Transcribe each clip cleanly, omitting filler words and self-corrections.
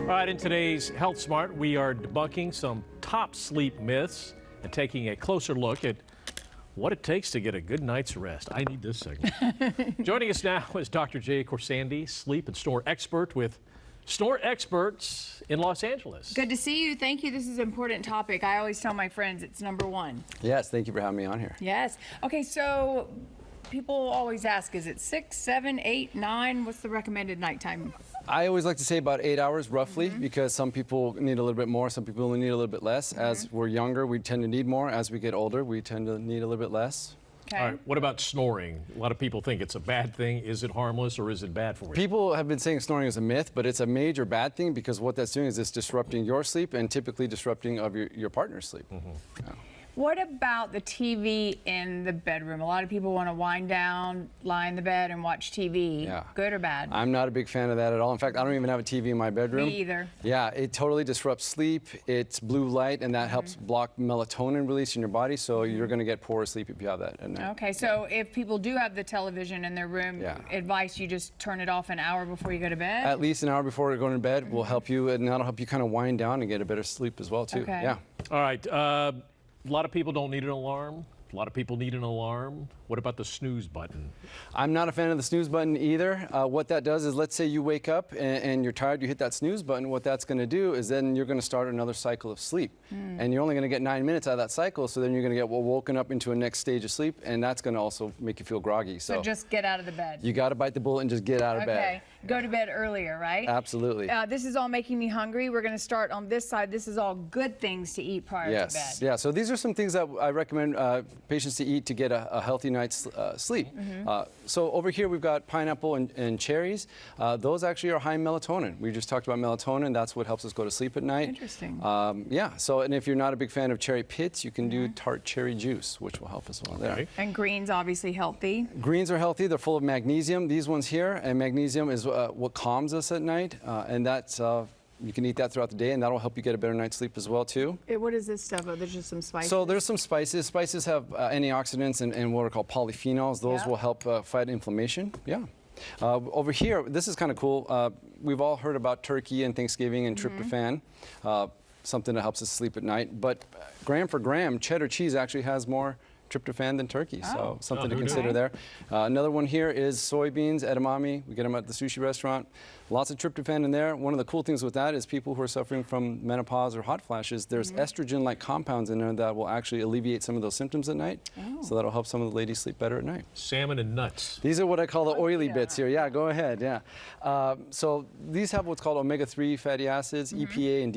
All right, in today's Health Smart, we are debunking some top sleep myths and taking a closer look at what it takes to get a good night's rest. I need this segment. Joining us now is Dr. Jay Khorsandi, sleep and snore expert with Snore Experts in Los Angeles. Good to see you. Thank you. This is an important topic. I always tell my friends it's #1. Yes, thank you for having me on here. Yes. Okay, so people always ask, is it 6, 7, 8, 9? What's the recommended nighttime? I always like to say about 8 hours roughly, because some people need a little bit more, some people only need a little bit less. As we're younger, we tend to need more. As we get older, we tend to need a little bit less. Okay. All right, what about snoring? A lot of people think it's a bad thing. Is it harmless or is it bad for you? People have been saying snoring is a myth, but it's a major bad thing because what that's doing is it's disrupting your sleep and typically disrupting of your partner's sleep. Yeah. What about the TV in the bedroom? A lot of people want to wind down, lie in the bed, and watch TV. Yeah. Good or bad? I'm not a big fan of that at all. In fact, I don't even have a TV in my bedroom. Me either. Yeah, it totally disrupts sleep. It's blue light, and that helps block melatonin release in your body, so you're going to get poorer sleep if you have that at night. Okay, so if people do have the television in their room, advice, you just turn it off an hour before you go to bed? At least an hour before going to bed will help you, and that'll help you kind of wind down and get a better sleep as well, too. Okay. Yeah. All right, a lot of people don't need an alarm. A lot of people need an alarm. What about the snooze button? I'm not a fan of the snooze button either. What that does is, let's say you wake up and you're tired, you hit that snooze button. What that's going to do is then you're going to start another cycle of sleep. And you're only going to get 9 minutes out of that cycle, so then you're going to get woken up into a next stage of sleep, and that's going to also make you feel groggy. So just get out of the bed. You got to bite the bullet and just get out of bed. Okay, go to bed earlier, right? Absolutely. This is all making me hungry. We're going to start on this side. This is all good things to eat prior to bed. Yeah, so these are some things that I recommend patients to eat to get a healthy night's sleep. So over here we've got pineapple and cherries. Those actually are high in melatonin. We just talked about melatonin. That's what helps us go to sleep at night. Interesting. Yeah, so and if you're not a big fan of cherry pits, you can do tart cherry juice, which will help as well there. And greens, obviously healthy. Greens are healthy. They're full of magnesium. These ones here, and magnesium is what calms us at night, and that's you can eat that throughout the day, and that'll help you get a better night's sleep as well, too. What is this stuff? Oh, there's just some spices? So there's some spices. Spices have antioxidants and what are called polyphenols. Those will help fight inflammation. Yeah. Over here, this is kind of cool. We've all heard about turkey and Thanksgiving and tryptophan, something that helps us sleep at night. But gram for gram, cheddar cheese actually has more tryptophan than turkey, so something to consider there. Another one here is soybeans, edamame. We get them at the sushi restaurant. Lots of tryptophan in there. One of the cool things with that is people who are suffering from menopause or hot flashes, there's estrogen-like compounds in there that will actually alleviate some of those symptoms at night. So that'll help some of the ladies sleep better at night. Salmon and nuts. These are what I call the oily bits here. Yeah, go ahead. Yeah. So these have what's called omega-3 fatty acids, EPA and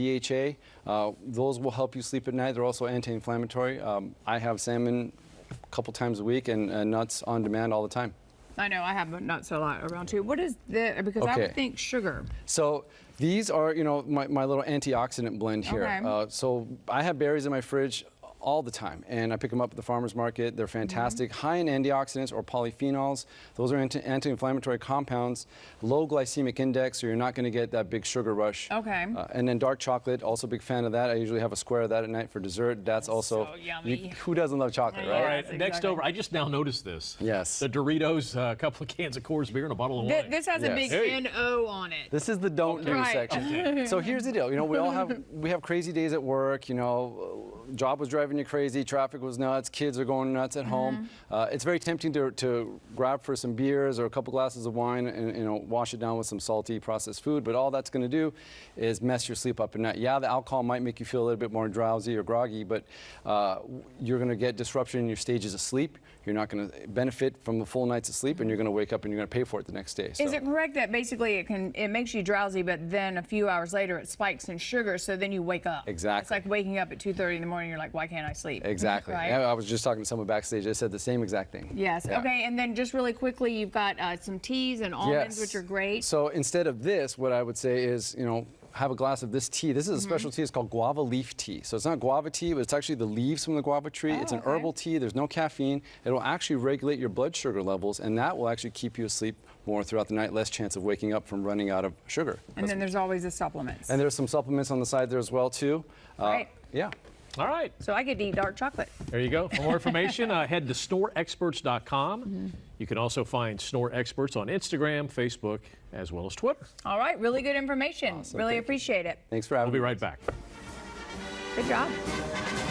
DHA. Those will help you sleep at night. They're also anti-inflammatory. I have salmon a couple times a week and nuts on demand all the time. I know, I have nuts a lot around too. What is the, because I would think sugar. So these are, you know, my little antioxidant blend here. So I have berries in my fridge all the time, and I pick them up at the farmer's market. They're fantastic. High in antioxidants or polyphenols. Those are anti-inflammatory compounds. Low glycemic index, so you're not going to get that big sugar rush. Okay. And then dark chocolate, also a big fan of that. I usually have a square of that at night for dessert. That's also so yummy. Who doesn't love chocolate, right? All right, next over, I just now noticed this. Yes. The Doritos, a couple of cans of Coors beer and a bottle of wine. This has a big N-O on it. This is the don't do section. So here's the deal. You know, we have crazy days at work. You know, job was driving you crazy, traffic was nuts, kids are going nuts at home. It's very tempting to grab for some beers or a couple glasses of wine and, you know, wash it down with some salty processed food, but all that's going to do is mess your sleep up at night. Yeah, the alcohol might make you feel a little bit more drowsy or groggy, but you're going to get disruption in your stages of sleep. You're not going to benefit from the full nights of sleep, and you're going to wake up and you're going to pay for it the next day. So. Is it correct that basically it makes you drowsy, but then a few hours later it spikes in sugar, so then you wake up? Exactly. It's like waking up at 2:30 in the morning. You're like, why can't I sleep? Exactly. Right? I was just talking to someone backstage. They said the same exact thing. Yes. Yeah. Okay. And then just really quickly, you've got some teas and almonds, which are great. So instead of this, what I would say is, you know, have a glass of this tea. This is a special tea. It's called guava leaf tea. So it's not guava tea, but it's actually the leaves from the guava tree. It's an herbal tea. There's no caffeine. It'll actually regulate your blood sugar levels, and that will actually keep you asleep more throughout the night, less chance of waking up from running out of sugar. And then there's always the supplements. And there's some supplements on the side there as well, too. Right. Yeah. All right. So I get to eat dark chocolate. There you go. For more information, head to snoreexperts.com. You can also find Snore Experts on Instagram, Facebook, as well as Twitter. All right, really good information. Awesome. Really Thank you. appreciate it. Thanks for having We'll me. be right back. Good job.